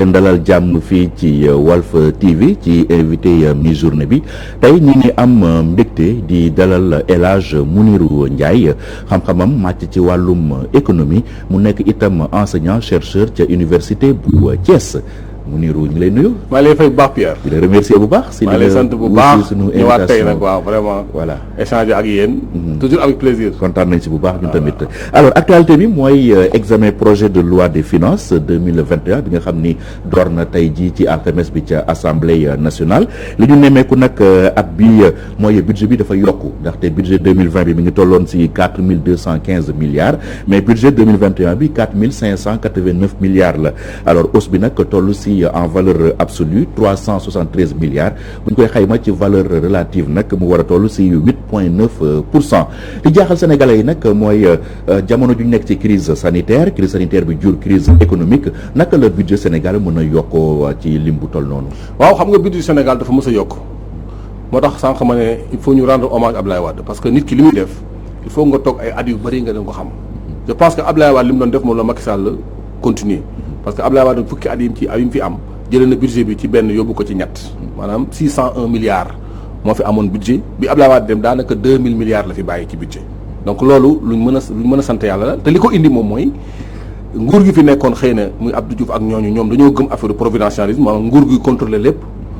ndalal jàmm fii ci Walf TV ci invité mi-journée bi tey ñu ngi am mbégte di dalal El Hadj Mounirou Ndiaye xam-xamam màcc ci wàllum économie mu nekk itam enseignant chercheur ca université bu Thiès. Mounirou ñu ngi lay nuyu. maa lay fay bu baax Pierre. di la remercier bu baax. maa lay sant bu baax ñëwaat tey nag waaw vraiment. voilà échanger ak yéen. toujours avec plaisir. kontaan nañ si bu baax ñun tamit. alors actualité bi mooy examen projet de loi des finances 2021 bi nga xam ni door na tey jii ci alxames bi ca assemblée nationale li ñu nemmeeku nag at bi mooy budget bi dafa yokku ndaxte budget 2020 bi mi ngi tolloon si 4215 milliards mais budget 2021 bi 4589 milliards la alors hausse bi nag toll si en valeur absolue 373 milliards bu ñu koy xayma ci valeur relative nag mu war a toll si 8,9%. li jaaxal sénégalais yi nag mooy jamono ju ñu nekk ci crise sanitaire bi jur crise économique naka la budget Sénégal mën a yokkoo ci lim bu toll noonu. waaw xam nga budget Sénégal dafa mës a yokk moo tax sànq ma ne il faut ñu rendre hommage Abdoulaye Wade parce que nit ki li muy def il faut nga toog ay at yu bëri nga dem ko xam. je pense que Abdoulaye Wade li mu doon def moom la Macky Sall continuer parce que Abdoulaye Wade fukki at yi mu fi am jëlee na budget bi ci benn yóbbu ko ci ñett maanaam 601 milliards moo fi amoon budget bi Abdoulaye Wade dem daanaka 2000 milliards la fi bàyyi ci budget donc loolu luñ mën a sant yàlla la te li ko indi moom mooy nguur gi fi nekkoon xëy na muy Abdou Diouf ak ñoom dañoo gëm affaire providentialisme maanaam nguur gi contrôler lépp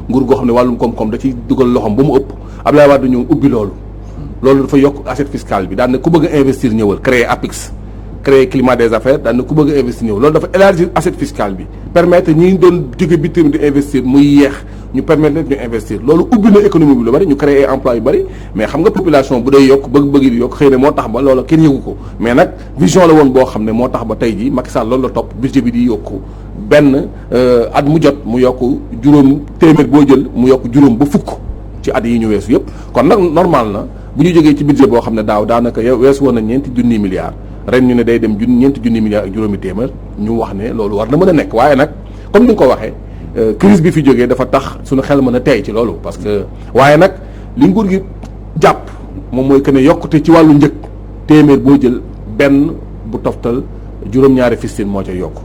nguur goo xam ne wàllum koom-koom da ciy dugal loxoom ba mu ëpp Abdoulaye Wade ñëw ubbi loolu dafa yokk assiette fiscale bi daan ne ku bëgg a investir ñëwal créer APIX créer climat des affaires daan na ku bëgg a investir ñëw loolu dafa élargir assiette fiscale bi permettre ñi doon jóge bitim di investir muy yeex ñu permettre ñu investir loolu ubbi na économie bi lu bari ñu créer emploi yu bari mais xam nga population bu day yokk bëgg-bëgg di yokk xëy na moo tax ba loolu kenn yëgu ko mais nag vision la woon boo xam ne moo tax ba tey ji Macky Sall loolu la topp budget bi di yokku benn at mu jot mu yokk juróom téeméer boo jël mu yokk juróom ba fukk ci at yi ñu weesu yëpp kon nag normal na bu ñu jógee ci budget boo xam ne daaw daanaka weesu woon na ñeenti junniy milliards ren ñu ne day dem ñeenti junni milliards ak juróomi téeméer ñu wax ne loolu war na mën a nekk waaye nag comme ni nga ko waxee crise bi fi jógee dafa tax suñu xel mën a tey ci loolu parce que waaye nag li nguur gi jàpp moom mooy que ne yokkute ci wàllu njëg téeméer boo jël benn bu toftal juróom-ñaari fistine moo ca yokk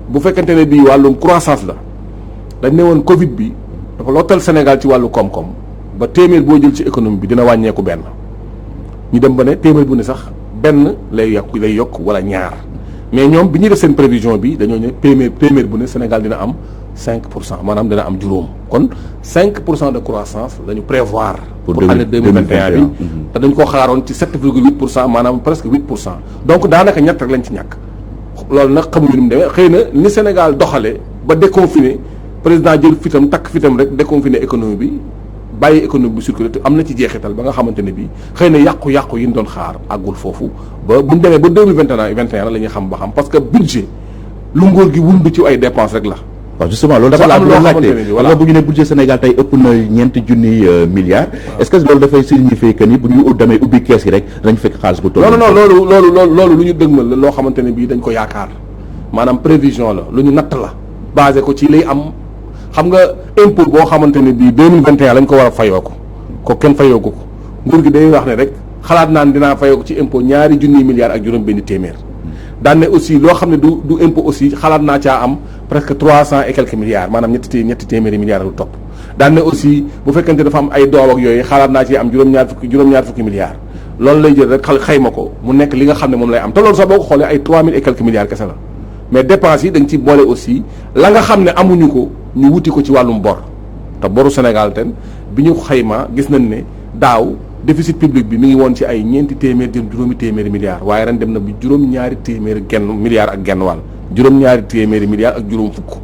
bu fekkente ne bii wàllum croissance la dañ ne woon Covid bi dafa lottal Sénégal ci wàllu koom-koom ba téeméer boo jël ci économie bi dina wàññeeku benn ñu dem ba ne téeméer bu ne sax benn lay yokk wala ñaar mais ñoom bi ñuy def seen prévision bi dañoo ne téeméer bu ne Sénégal dina am 5% maanaam dina am juróom kon 5% de croissance la ñu prévoir. pour année 2021 bi te dañ koo xaaroon ci 7,8% maanaam presque 8% donc daanaka ñett rek lañ ci ñàkk. loolu nag xamuñu ni mu demee xëy na ni Sénégal doxalee ba déconfiné président jël fitam takk fitam rek déconfiné économie bi. bàyyi économie bi circulé te am na ci jeexital ba nga xamante ne bii xëy na yàqu-yàqu yi ñu doon xaar àggul foofu ba bu ñu demee ba 2021 la ñuy xam ba xam parce que budget lu nguur gi wundu ci ay dépenses rek la. waaw justement loolu dafa am loo xamante ne bii voilà bu ñu ne budget Sénégal tey ëpp na ñeenti junni milliards. est-ce que loolu dafay signifier que ni bu ñu demee ubbi kees yi rek dañ fekk xaalis bu toll. non loolu lu ñu dëgmal la loo xamante ne bii dañ ko yaakaar maanaam prévision la lu ñu natt la basé ko ci lay am. xam nga impôt boo xamante ne bii 2021 lañ ko war a fayoo ko kenn fayoo ko nguur gi day wax ne rek xalaat naan dinaa fayoo ko ci impôt ñaari junniy milliards ak juróom benn téeméer daan ne aussi loo xam ne du impôt aussi xalaat naa caa am presque 300 et quelques milliards maanaam ñetti téeméeri milliards lu topp daan ne aussi bu fekkente dafa am ay doom ak yooyu xalaat naa ci am juróom-ñaar fukki milliards loolu lay jël rek xayma ko mu nekk li nga xam ne moom lay am te loolu sax boo ko xoolee ay 3000 et quelques milliards kese la mais dépenses yi dañ ci boole aussi la nga xam ne amuñu ko ñu wuti ko ci wàllum bor te boru Sénégal ten bi ñu xayma gis nañ ne daaw déficit public bi mi ngi woon ci ay ñeenti téeméer jëm juróomi téeméeri milliards waaye ren dem na bi juróom-ñaari téeméeri milliards ak genn wàll juróom-ñaari téeméeri milliards ak juróom fukk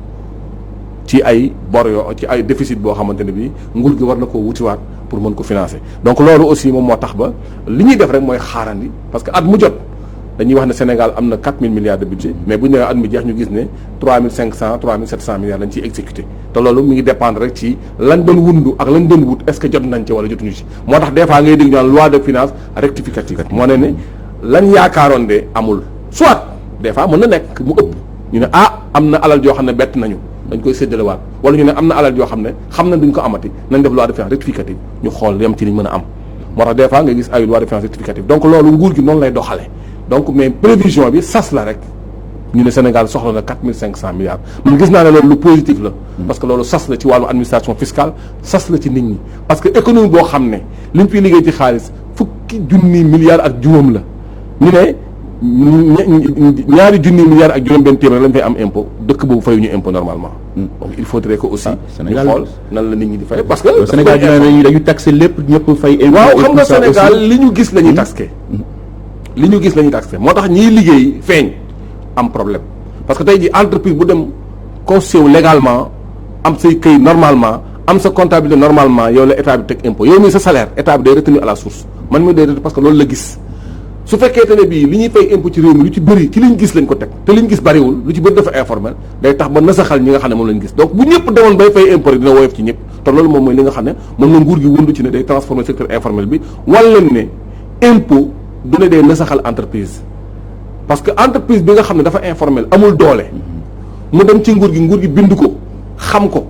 ci ay bor yoo ci ay déficit boo xamante ne bi nguur gi war na koo wutiwaat pour mën ko financer donc loolu aussi moom moo tax ba li ñuy def rek mooy xaarandi parce que at mu jot dañuy wax ne Sénégal am na 4000 milliards de budget mais bu ñu nee at mi jeex ñu gis ne 3500 3700 milliards lañ ciy exécuté te loolu mi ngi dépendre rek ci lañ doon wundu ak lañ doon wut est-ce que jot nañ ci wala jotuñu ci moo tax des fois ngay dégg ñu naan loi de finance rectificative moo ne lañ yaakaaroon de amul soit des fois mën na nekk mu ëpp ñu ne am na alal joo xam ne bett nañu dañ koy séddalewaat wala ñu ne am na alal joo xam ne xam na duñ ko amati nañ def loi de finance rectificative ñu xool yam ci liñ mën a am moo tax des fois nga gis ay loi de finance rectificative donc loolu nguur gi noonu lay doxale donc mais prévision bi sas la rek ñu ne Sénégal soxla na 4500 milliards man gis naa ne loolu lu positif la parce que loolu sas la ci wàllu administration fiscale sas la ci nit ñi parce que économie boo xam ne li ñu fiy liggéey ci xaalis fukki junni milliards ak juróom la ñu ne ñaari junni milliards ak juróom benn téeméer lañ fay am impôt dëkk boobu fayuñu impôt normalement donc il faudrait que aussi ñu xool nan la nit ñi di fay parce que Sénégal dañu taxé lépp ñëpp fay impôt waaw xam nga Sénégal li ñu gis la ñuy taxé li ñu gis la ñuy taxé moo tax ñiy liggéey feeñ am problème parce que tey ji entreprise bu dem constitué légalement am say këy normalement am sa comptabilité normalement yow la état bi teg impôt yow mii sa salaire état bi day retenir à la source man mii day retenir parce que loolu la gis su fekkee te ne bii li ñuy fay impôt ci réew mi lu ci bëri ci liñ gis lañ ko teg te liñ gis bëriwul lu ci bëri dafa informel day tax ba nasaxal ñi nga xam ne moom lañ gis donc bu ñëpp demoon bay fay impôt dina woyof ci ñëpp te loolu moom mooy li nga xam ne moom la nguur gi wundu ci ne day transformer secteur informel bi wal leen ne impôt du ne day nasaxal entreprise parce que entreprise bi nga xam ne dafa informel amul doole mu dem ci nguur gi bind ko xam ko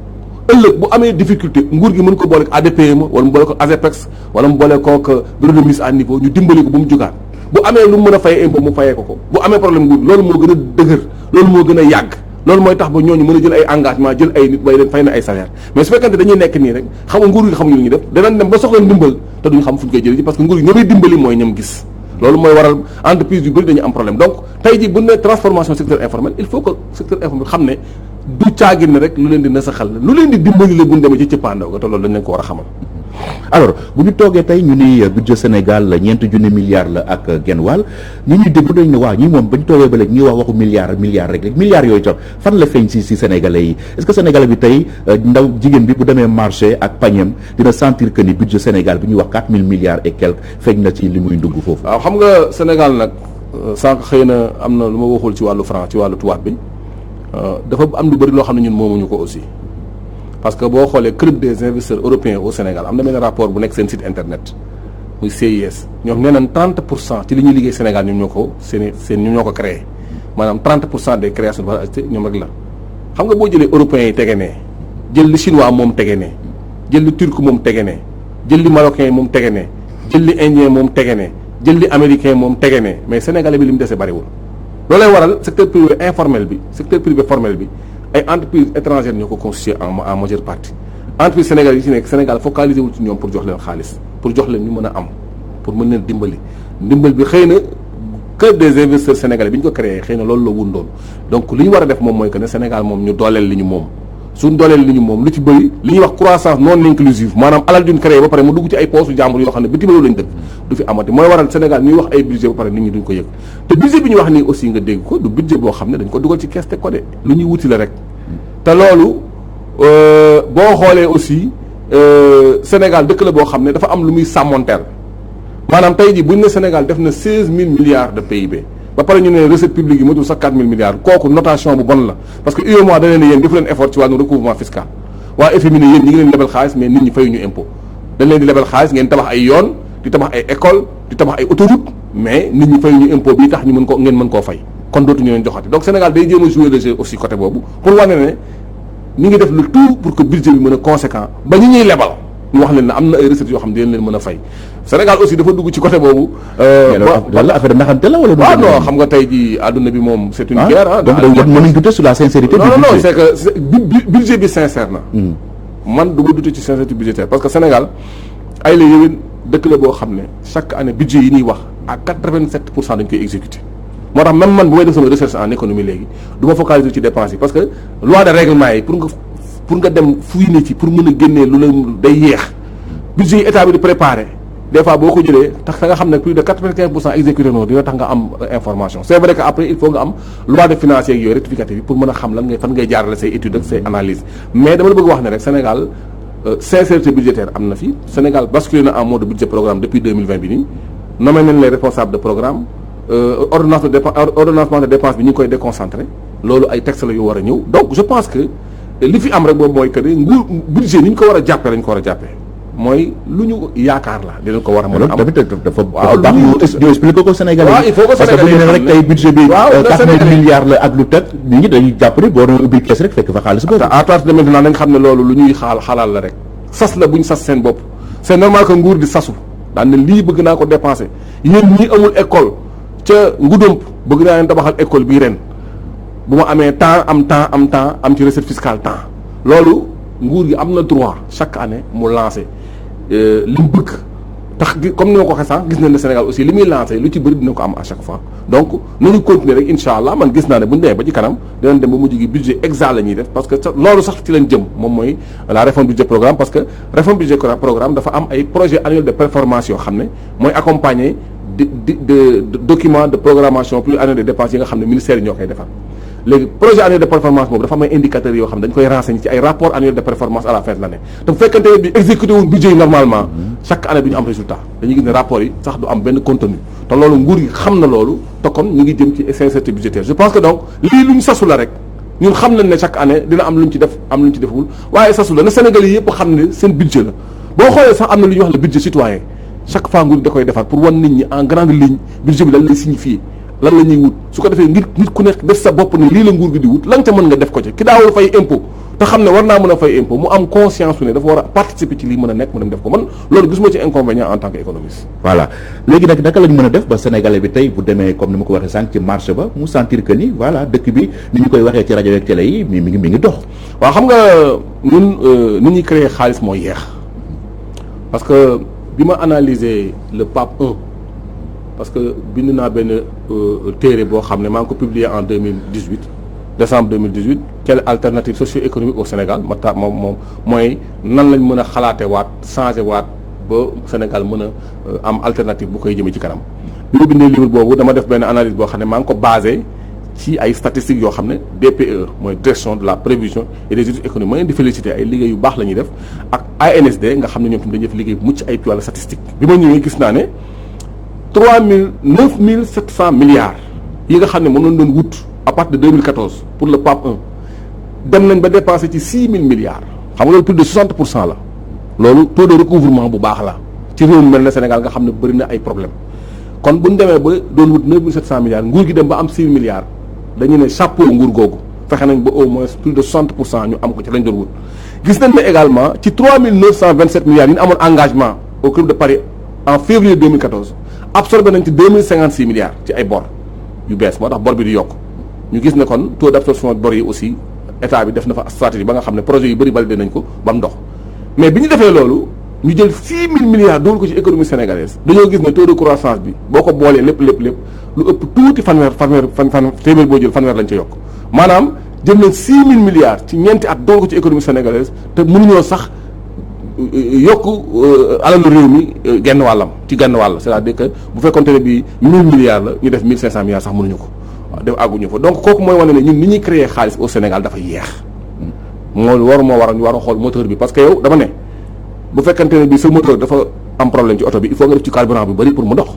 ëllëg bu amee difficulté nguur gi mën ko boole ak ADPME wala mu boole ko ASEPEX wala mu boole ko bureau de mise à niveau ñu dimbali ko ba mu jugaat bu amee lu mu mën a fayee impôt mu fayee ko bu amee problème nguur loolu moo gën a dëgër loolu moo gën a yàgg loolu mooy tax ba ñooñu mën a jël ay engagement jël ay nit bay leen fay na ay salaire mais su fekkante dañuy nekk nii rek xam nga nguur gi xamuñu lu ñuy def danañ dem ba soxla ndimbal te duñu xam fu ñu koy jëlee parce que nguur gi ñooy dimbali mooy ñam gis loolu mooy waral entreprise yu bëri dañu am problème donc tey ji bu ne transformation secteur informel il faut que secteur informel xam ne du caagin ne rek lu leen di nasaxal lu leen di dimbali la bu ñu demee ci cëppaandaw ga te loolu dañ leen ko war a xamal. alors bu ñu toogee tey ñu ni budget Sénégal ñeenti junni milliards la ak genn wàll ñi ñuy déglu dañ ne waaw ñi moom ba ñu toogee ba léegi ñuy wax waxu milliards rek milliards yooyu tam fan la feeñ si sénégalais yi est-ce que sénégalais bi tey ndaw jigéen bi bu demee marché ak pañem dina sentir que ni budget Sénégal bi ñuy wax 4000 milliards et quelques feeñ na ci li muy ndugg foofu. waaw xam nga Sénégal nag sànq xëy na am na lu ma waxul ci wàllu franc ci wàllu tubaab bi dafa am lu bëri loo xam ne ñun moomuñu ko aussi. parce que boo xoolee club des investisseurs européens au Sénégal am na benn rapport bu nekk seen site internet muy CIS ñoom nee nañ 30% ci li ñuy liggéey Sénégal ñoom ñoo ko ñoom ñoo ko créé maanaam 30% des créations de valeur ajoutée ñoom rek la xam nga boo jëlee européens yi tege ne jël li chinois moom tege ne jël li turc moom tege ne jël li marocain moom tege ne jël li indien moom tege ne jël li américain moom tege ne mais sénégalais bi li mu dese bariwul loolay waral secteur privé informel bi secteur privé formel bi ay entreprises étrangères ñoo ko constitué en majeure partie entreprise Sénégal yi ci nekk Sénégal focalisé wul ci ñoom pour jox leen xaalis pour jox leen ñu mën a am pour mën leen dimbali ndimbal bi xëy na club des investisseurs sénégalais bi ñu ko créé xëy na loolu la wundoon donc li ñu war a def moom mooy que ne Sénégal moom ñu dooleel li ñu moom suñ dooleel li ñu moom lu ci bëri li ñuy wax croissance non inclusive maanaam alal duñ créé ba pare mu dugg ci ay poosu jàmbur yoo xam ne bitim réew lañ dëkk du fi amati mooy waral Sénégal ñuy wax ay budget ba pare nit ñi duñ ko yëg te budget bi ñu wax nii aussi nga dégg ko du budget boo xam ne dañ ko dugal ci kees teg ko de lu ñuy wuti la rek te loolu boo xoolee aussi Sénégal dëkk la boo xam ne dafa am lu muy sàmmonteel maanaam tey jii buñ ne Sénégal def na 16000 milliards de PIB ba pare ñu ne recette publique yi matul sax 4000 milliards kooku notation bu bon la parce que UEMOA da leen ne yéen def leen effort ci wàllu recouvrement fiscal waa FMI ne yéen ñi ngi leen lebal xaalis mais nit ñi fayuñu impôt dañ leen di lebal xaalis ngeen tabax ay yoon di tabax ay école di tabax ay autoroute mais nit ñi fayuñu impôt bii tax ñu mën ko ngeen mën koo fay kon dootuñu leen joxati donc Sénégal day jéem a jouer le jeu aussi côté boobu pour wane ne ñu ngi def le tout pour que budget bi mën a conséquent ba ñi ñuy lebal ñu wax leen ne am na ay recettes yoo xam ne dinañ leen mën a fay Sénégal aussi dafa dugg ci côté boobu. wala affaire naxante la wala. waaw non xam nga tey jii àdduna bi moom c'est une guerre ah. donc mën nañu douter sur la sincérité. non non c'est que budget bi sincère na. man du ma douter ci sincérité budgétaire parce que Sénégal ay la yowin dëkk la boo xam ne chaque année budget yi ñuy wax à 87% dañ koy exécuter. moo tax même man bu may def sama recherche en économie léegi du ma focaliser ci dépenses yi parce que loi de règlement yi pour nga dem fouiller ci pour mën a génnee lu la day yéex budget yi état bi di préparer des fois boo ko jëlee tax nga xam ne plus de 95% exécuté noonu dina tax nga am information c'est vrai que après il faut nga am loi de finances yeeg yooyu rectificative yi pour mën a xam lan ngay fan ngay jaarale say études ak say analyses mais dama la bëgg wax ne rek Sénégal sincérité budgétaire am na fi Sénégal basculé na en mode budget programme depuis 2020 bi nii nommé nañ les responsables de programme ordonnancement de dépense bi ñu ngi koy déconcentré loolu ay textes la yu war a ñëw donc je pense que li fi am rek boobu mooy que ne nguur budget ni ñu ko war a jàppee lañ ko war a jàppee mooy lu ñu yaakaar la dinañ ko war a mën a am. tamit dafa baax ñu expliqué ko Sénégalais waaw il faut que Sénégalais parce que bu ñu ne rek tey budget bi 4000 milliards la ak lu teg nit ñi dañuy jàpp ni boo doon ubbi kees rek fekk fa xaalis boobu. à partir de maintenant nañ xam ne loolu lu ñuy xalaal la rek sas la bu ñu sas seen bopp c'est normal que nguur di sasu daan ne lii bëgg naa ko dépenser yéen ñi amul école ca Ngoudomp bëgg naa leen tabaxal école bii ren bu ma amee temps am ci recette fiscale temps loolu nguur gi am na droit chaque année mu lancer li mu bëgg tax comme ni ma ko waxee sànq gis nañ ne Sénégal aussi li muy lancer lu ci bëri dina ko am à chaque fois donc nañu continuer rek incha allah man gis naa ne bu ñu demee ba ci kanam dinañ dem ba mujj gi budget exact la ñuy def parce que loolu sax ci lañ jëm moom mooy la réforme budget programme parce que réforme budget programme dafa am ay projet annuel de performance yoo xam ne mooy accompagner de document de programmation pluriannuel de dépenses yi nga xam ne ministère yi ñoo koy defar léegi projet annuel de performance boobu dafa am ay indicateurs yoo xam ne dañ koy renseigner ci ay rapport annuel de performance à la fin de l'année te bu fekkante ne bi exécuté wuñ budget yi normalement chaque année du ñu am résultat dañuy gis ne rapport yi sax du am benn contenu te loolu nguur gi xam na loolu te kon ñu ngi jëm ci sincérité budgétaire je pense que donc lii lu ñu sasu la rek ñun xam nañ ne chaque année dina am lu ñu ci def am lu ñu ci deful waaye sasu la na Sénégal yi yëpp xam ne seen budget la boo xoolee sax am na lu ñuy wax le budget citoyen chaque fois nguur da koy defar pour wan nit ñi en grande ligne budget bi lan lay signifier lan la ñuy wut su ko defee nit ku nekk def sa bopp ne lii la nguur gi di wut lan ca mën nga def ko ci ki daawul fay impôt te xam ne war naa mën a fay impôt mu am conscience su ne dafa war a participer ci lii mën a nekk mu dem def ko man loolu gisuma ci inconvénient en tant que économiste. voilà léegi nag naka la ñu mën a def ba sénégalais bi tey bu demee comme ni ma ko waxee sànq ci marché ba mu sentir que ni voilà dëkk bi ni ñu koy waxee ci rajo ak télé yi mi ngi dox. waaw xam nga ñun ni ñuy créer xaalis moo yeex parce que bi ma analyser le PAP 1 parce que bind naa benn téere boo xam ne maa ngi ko publié en 2018 décembre 2018 quelle alternative socio-économique au Sénégal moom mooy nan lañ mën a xalaate waat changé waat ba Sénégal mën a am alternative bu koy jëmee ci kanam bi ma bindee livre boobu dama def benn analyse boo xam ne maa ngi ko basé ci ay statistiques yoo xam ne DPE mooy direction de la prévision et des études économiques ma leen di féliciter ay liggéey yu baax la ñuy def ak ANSD nga xam ne ñoom tamit dañuy def liggéey bu mucc ay wàllu statistique bi ma ñëwee gis naa ne 9700 milliards yi nga xam ne mënoon doon wut à partir de 2014 pour le PAP 1 dem nañ ba dépassé ci 6000 milliards xam nga loolu plus de 60% la loolu taux de recouvrement bu baax la ci réew mu mel ne Sénégal nga xam ne bëri na ay problème kon bu ñu demee ba doon wut 9700 milliards nguur gi dem ba am 6 milliards dañu ne chapeau nguur googu fexe nañ ba au moins plus de 60% ñu am ko ci lañ doon wut. gis nañ ne également ci 3927 milliards yi ñu amoon engagement au Club de Paris en février 2014 absorbé nañ ci 2056 milliards ci ay bor yu bees moo tax bor bi di yokk ñu gis ne kon taux d'absorption bor yi aussi état bi def na fa stratégie ba nga xam ne projet yu bëri validé nañ ko ba mu dox mais bi ñu defee loolu ñu jël 6000 milliards dugal ko ci économie sénégalaise dañoo gis ne taux de croissance bi boo ko boolee lépp lu ëpp tuuti fanweer téeméer boo jël fanweer lañ ca yokk maanaam jël nañ 6000 milliards ci ñeenti at dugal ko ci économie sénégalaise te mënuñoo sax yokk alalu réew mi genn wàllam ci genn wàll c'est-à-dire que bu fekkonte ne bi 1000 milliards la ñu def 1500 milliards sax mënuñu ko waaw def àgguñu fa donc kooku mooy wane ne ñun ni ñuy créer xaalis au Sénégal dafa yeex moo war a xool moteur bi parce que yow dama ne bu fekkante ne bi sa moteur dafa am problème ci oto bi il faut nga def ci carburant bu bëri pour mu dox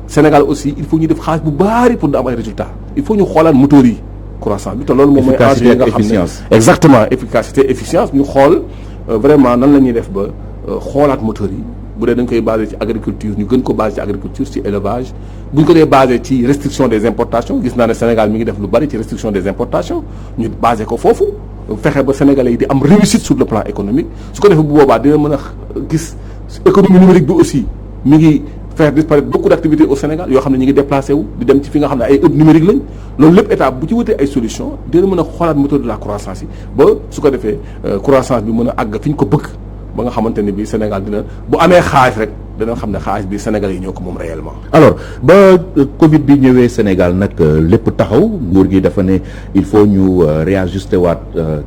Sénégal aussi il faut ñu def xaalis bu bari pour da am ay résultats il faut ñu xoolaat moteur yi croissance bi te loolu moom mooy enjeu yi nga xam ne exactement efficacité efficience ñu xool vraiment nan la ñuy def ba xoolaat moteur yi bu dee dañ koy basé ci agriculture ñu gën ko basé ci agriculture ci élevage bu ñu ko dee basé ci restriction des importations gis naa ne Sénégal mi ngi def lu bari ci restriction des importations ñu basé ko foofu fexe ba Sénégalais yi di am réussite sur le plan économique su ko defee bu boobaa dina mën a gis économie numérique bi aussi mi ngi faire disparaître beaucoup d'activités au Sénégal yoo xam ne ñu ngi déplacé wu di dem ci fi nga xam ne ay hub numérique lañ loolu lépp état bu ci wutee ay solution dina mën a xoolaat moteur de la croissance yi ba su ko defee croissance bi mën a àgg fi ñu ko bëgg ba nga xamante ne bii Sénégal dina bu amee xaalis rek dina xam ne xaalis bi Sénégal yi ñoo ko moom réellement. alors ba Covid bi ñëwee Sénégal nag lépp taxaw nguur gi dafa ne il faut ñu réajuster waat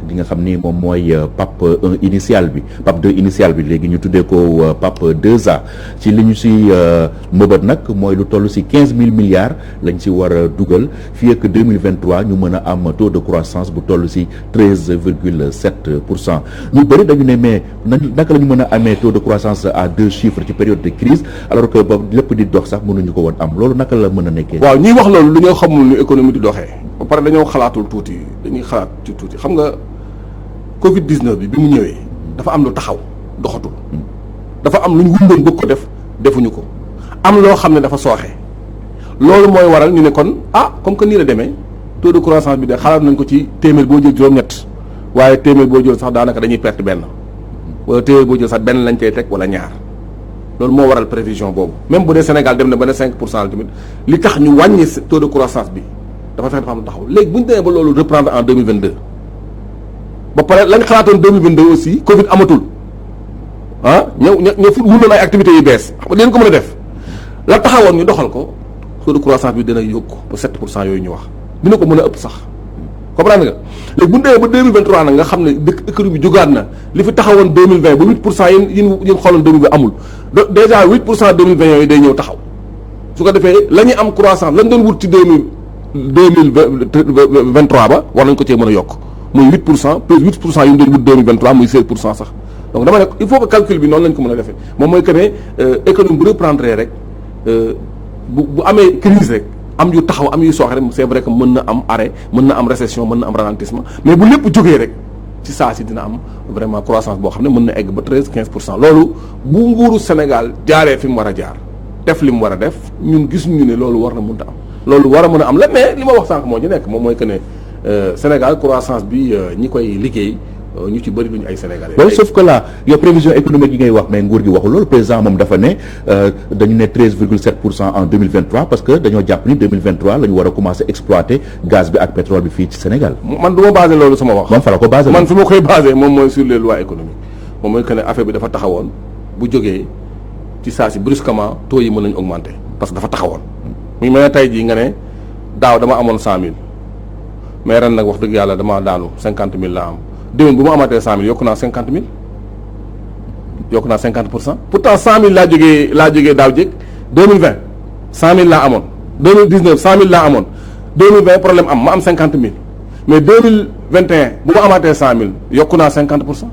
li nga xam ni moom mooy PAP 1 initial bi PAP 2 initial bi léegi ñu tuddee ko PAP 2A ci li ñu si mëbët nag mooy lu toll si 15000 milliards lañ si war a dugal fii ak 2023 ñu mën a am taux de croissance bu toll si 13,7%. ñu bëri dañu ne mais naka la ñu mën a amee taux de croissance à 2 chiffres ci période de crise alors que ba lépp di dox sax mënuñu ko woon am loolu naka la mën a nekkee. waaw ñiy wax loolu lu ñoo xamul nu économie di doxee ba pare dañoo xalaatul tuuti dañuy xalaat ci tuuti xam nga Covid 19 bi mu ñëwee dafa am lu taxaw doxatul dafa am lu ñu wundoon bëgg ko def defuñu ko am loo xam ne dafa sooxe loolu mooy waral ñu ne kon comme que nii la demee taux de croissance bi de xalaat nañ ko ci téeméer boo jël juróom-ñett waaye téeméer boo jël sax daanaka dañuy perte benn wala téeméer boo jël sax benn lañ cay teg wala ñaar. loolu moo waral prévision boobu même bu dee Sénégal dem na ba ne 5% la tamit li tax ñu wàññi taux de croissance bi dafa fexe dafa am lu taxaw léegi bu ñu demee ba loolu reprendre en 2022 ba pare lañ xalaatoon 2022 aussi Covid amatul ñëw fu wuloon ay activités yu bees xam nga leen ko mën a def la taxawoon ñu doxal ko taux de croissance bi dina yokk ba 7% yooyu ñu wax dina ko mën a ëpp sax comprendre nga léegi bu ñu demee ba 2023 nag nga xam ne dëkk économie bi jógaat na li fi taxawoon 2020 ba 8% yi xooloon 2020 amul déjà 8% 2020 yooyu day ñëw taxaw su ko defee la ñuy am croissance lañ doon wut ci 2023 ba war nañ ko cee mën a yokk muy 8% plus 8% yu ñu doon wut 2023 muy 16% sax donc dama ne il faut que calcul bi noonu lañ ko mën a defee moom mooy que ne économie bu reprendre rek bu amee crise rek am yu taxaw am yu sooxe rek c'est vrai que mën na am arrêt mën na am récession mën na am ralentissement mais bu lépp jógee rek ci saa si dina am vraiment croissance boo xam ne mën na egg ba 13-15% loolu bu nguuru Sénégal jaaree fi mu war a jaar def li mu war a def ñun gisuñu ne loolu war na mënta am loolu war a mën a am la mais li ma wax sànq moo ci nekk moom mooy que ne Sénégal croissance bi ñi koy liggéey ñu ci bëri duñu ay Sénégalais. loolu sauf que là yow prévision économique yi ngay wax mais nguur gi waxul loolu président moom dafa ne dañu ne 13,7% en 2023 parce que dañoo jàpp ni 2023 la ñu war a commencer exploiter gaz bi ak pétrole bi fii ci Sénégal. man du ma basé loolu sama wax. moom fa la ko basé man fi ma koy basé moom mooy sur les lois économiques moom mooy que ne affaire bi dafa taxawoon bu jógee ci saa si brusquement taux yi mën nañu augmenter parce que dafa taxawoon. muy mel ne tey jii nga ne daaw dama amoon 100000 mais ren nag wax dëgg yàlla dama daanu 50000 laa am. déwén bu ma amatee 100000 yokku naa 50000 yokku naa 50% pourtant 100000 laa jógee daaw jéeg 2020 100000 laa amoon 2019 100000 laa amoon 2020 problème am ma am 50000 mais 2021 bu ma amaatee 100000 yokku naa 50%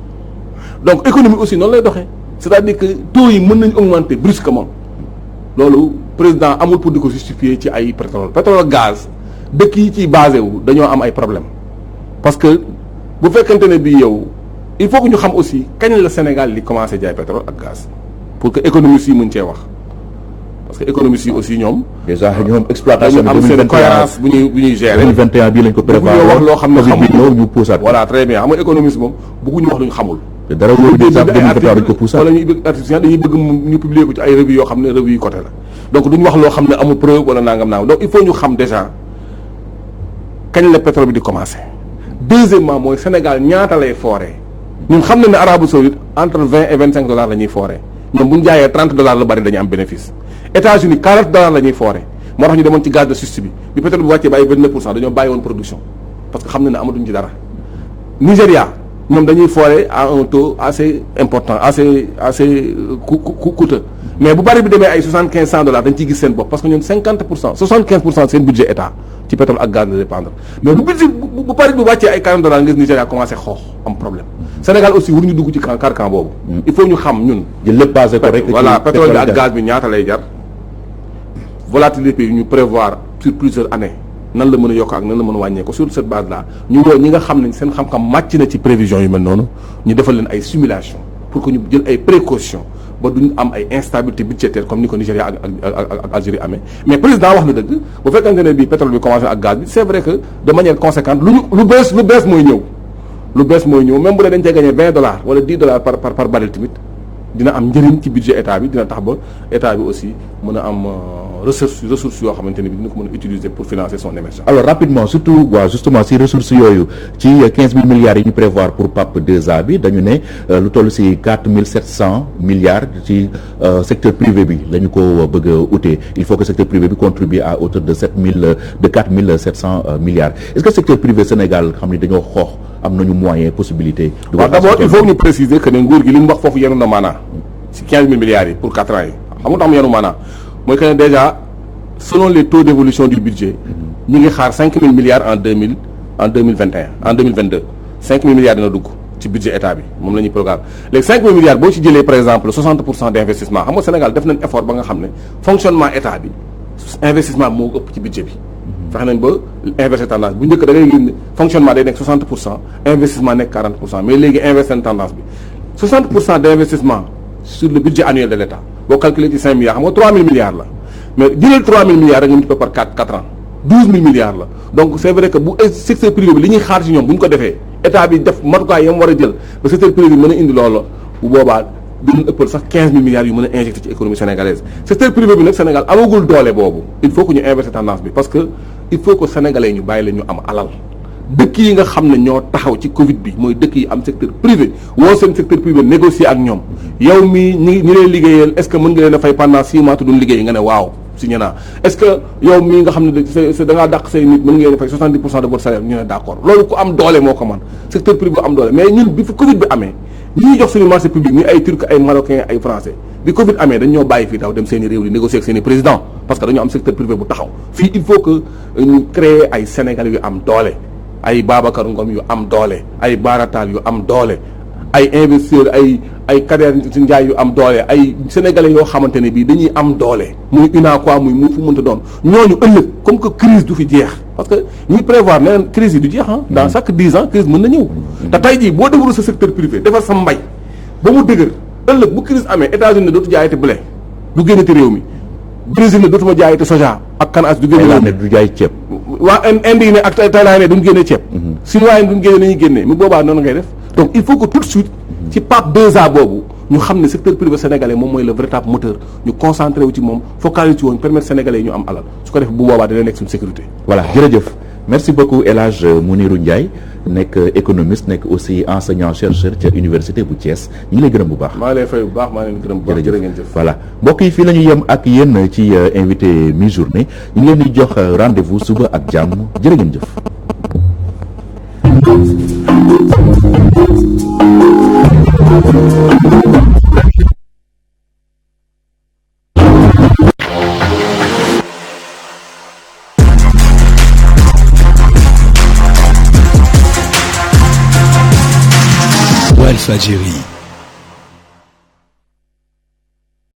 donc économie aussi noonu lay doxee c'est-à-dire que taux yi mën nañu augmenter brusquement loolu président amul pour di ko justifier ci ay pétrole ak gaz dëkk yi ciy basé wu dañoo am ay problème parce que bu fekkente ne bii yow il faut que ñu xam aussi kañ la Sénégal li commencé jaay pétrole ak gaz pour que économistes yi mën cee wax parce que économistes yi aussi ñoom. déjà ñoom exploitation bi am seen cohérence bu ñuy gérer. 2021 bii lañ ko prévoir wax loo xam ne xamul ñu puusaat. voilà très bien xam nga économiste moom bëgguñu wax lu ñu xamul. te dara wóorul déjà 2021 dañ ko puusaat wala ñuy bëgg artificiel dañuy bëgg ñu publier ko ci ay revues yoo xam ne revues yu côté la donc duñu wax loo xam ne amul preuve wala nangam donc il faut ñu xam déjà kañ la pétrole bi di commencé. deuxièmement mooy Sénégal ñaata lay fooree ñun xam na ne Arabie Saoudite entre 20 et 25 dollars la ñuy fooree ñoom bu ñu jaayee 30 dollars la bari dañuy am bénéfice États-Unis 40 dollars la ñuy fooree moo tax ñu demoon ci gaz de schiste bi pétrole bi wàccee ba ay 29% dañoo bàyyi woon production parce que xam na ne amatuñ ci dara Nigéria ñoom dañuy fooree à un taux assez important assez coûteux mais bu bari bi demee ay 75-100 dollars dañ ciy gis seen bopp parce que ñoom 50% 75% seen budget état ci pétrole ak gaz la dépendre mais bu budget bu bari bi wàccee ay 40 dollars ngir Nigéria commencé xoox am problème Sénégal aussi waruñu dugg ci carcan boobu. il faut ñu xam ñun. jël lépp basé ko rek. voilà pétrole bi ak gaz bi ñaata lay jar volatilité yi ñu prévoir sur plusieurs années nan la mën a yokk ak nan la mën a wàññee ko sur cette base là ñu woo ñi nga xam ne seen xam-xam màcc na ci prévision yu mel noonu ñu defal leen ay simulation pour que ñu jël ay précautions ba duñ am ay instabilité budgétaire comme ni ko Nigéria ak Algérie amee mais président wax na dëgg bu fekkante ne bii pétrole bi commencé ak gaz bi c'est vrai que de manière conséquente lu bees mooy ñëw lu bees mooy ñëw même bu dee dañ cee gagné $20 wala $10 par baril tamit dina am njëriñ ci budget état bi dina tax ba état bi aussi mën a am ressources yoo xamante ne bi dina ko mën a utiliser pour financer son émergence. alors rapidement surtout justement si ressources yooyu ci 15 000 milliards yi ñu prévoir pour PAP 2A bi dañu ne lu toll si 4 700 milliards ci secteur privé bi la ñu ko bëgg a utee il faut que secteur privé bi contribue à hauteur de 4 700 milliards est-ce que secteur privé Sénégal xam ni dañoo xoox am nañu moyen possibilité. waaw d'abord il faut ñu préciser que ne nguur gi li mu wax foofu yenu na maanaa si 15 000 milliards yi pour 4 ans yi xam nga tax mu yenu maanaa mooy que ne déjà selon les taux d'évolution du budget ñu ngi xaar 5 000 milliards en 2022 5 000 milliards dina dugg ci budget état bi moom la ñuy programme léegi 5 000 milliards boo ci jëlee par exemple 60% d'investissement xam nga Sénégal def nañ effort ba nga xam ne fonctionnement état bi investissement moo ëpp ci budget bi fexe nañ ba inverser tendance bu njëkk da ngay gis ne fonctionnement day nekk 60% investissement nekk 40% mais léegi inverser tendance bi 60% d'investissement sur le budget annuel de l'État boo calculer ci 5 milliards xam nga 3 000 milliards la mais jëlal 3 000 milliards rek nga multiplier par 4 ans 12 000 milliards la donc c'est vrai que bu secteur privé bi li ñuy xaar ci ñoom bu ñu ko defee état bi def matukaay yam war a jël ba secteur privé bi mën a indi loolu bu boobaa dinañ ëppal sax 15 000 milliards yu mën a injecté ci économie sénégalaise secteur privé bi nag Sénégal amagul doole boobu il faut que ñu inverser tendance bi parce que il faut que sénégalais ñu bàyyi la ñu am alal dëkk yi nga xam ne ñoo taxaw ci Covid bi mooy dëkk yi am secteur privé woo seen secteur privé négocier ak ñoom yow mii ñi lay liggéeyal est-ce que mën nga leen a fay pendant 6 mois te duñ liggéey nga ne waaw signé naa est-ce que yow mii nga xam ne da ngaa dàq say nit mën nga leen a fay 70% de votre salaire ñu ne d'accord loolu ku am doole moo ko man secteur privé am doole mais ñun bi fi Covid bi amee ñi ñuy jox suñu marché public ni ay turc ay marocain ay français bi Covid amee dañ ñoo bàyyi fii daw dem seen i réew di négocier ak seen i président parce que dañoo am secteur privé bu taxaw fii il faut que ñu créer ay Sénégalais yu am doole ay Babacar Ngom yu am doole ay Baratal yu am doole ay investisseurs ay Kader Ndiaye yu am doole ay sénégalais yoo xamante ne bii dañuy am doole muy UNACOIS muy fu mënta doon ñooñu ëllëg comme que crise du fi jeex parce que ñuy prévoir ne crise yi du jeex dans chaque 10 ans crise mën na ñëw te tey jii boo defaru sa secteur privé defar sa mbay ba mu dëgër ëllëg bu crise amee États-Unis ne dootu jaayati blé du génnati réew mi Brésil ne dootuma jaayati soja ak canage du génne ne du jaay ceeb waa Inde yi ne ak Thaïlande ne duñ génne ceeb Chinois yi duñ génne nañuy génnee mu boobaa noonu ngay def donc il faut que tout de suite ci PAP 2A boobu ñu xam ne secteur privé sénégalais moom mooy le véritable moteur ñu concentré wu ci moom focaliser ci woon permettre sénégalais yi ñu am alal su ko def bu boobaa dina nekk suñu sécurité. voilà jërëjëf merci beaucoup El Hadj Mounirou Ndiaye nekk économiste nekk aussi enseignant chercheur ca université bu Thiès ñu ngi lay gërëm bu baax. maa ngi lay fay bu baax maa ngi leen gërëm bu baax jërë ngeen jëf. voilà mbokk yi fii la ñu yem ak yéen ci invité mi-journée ñu ngi leen di jox rendez-vous suba ak jàmm jërë ngeen jëf. Walfadjri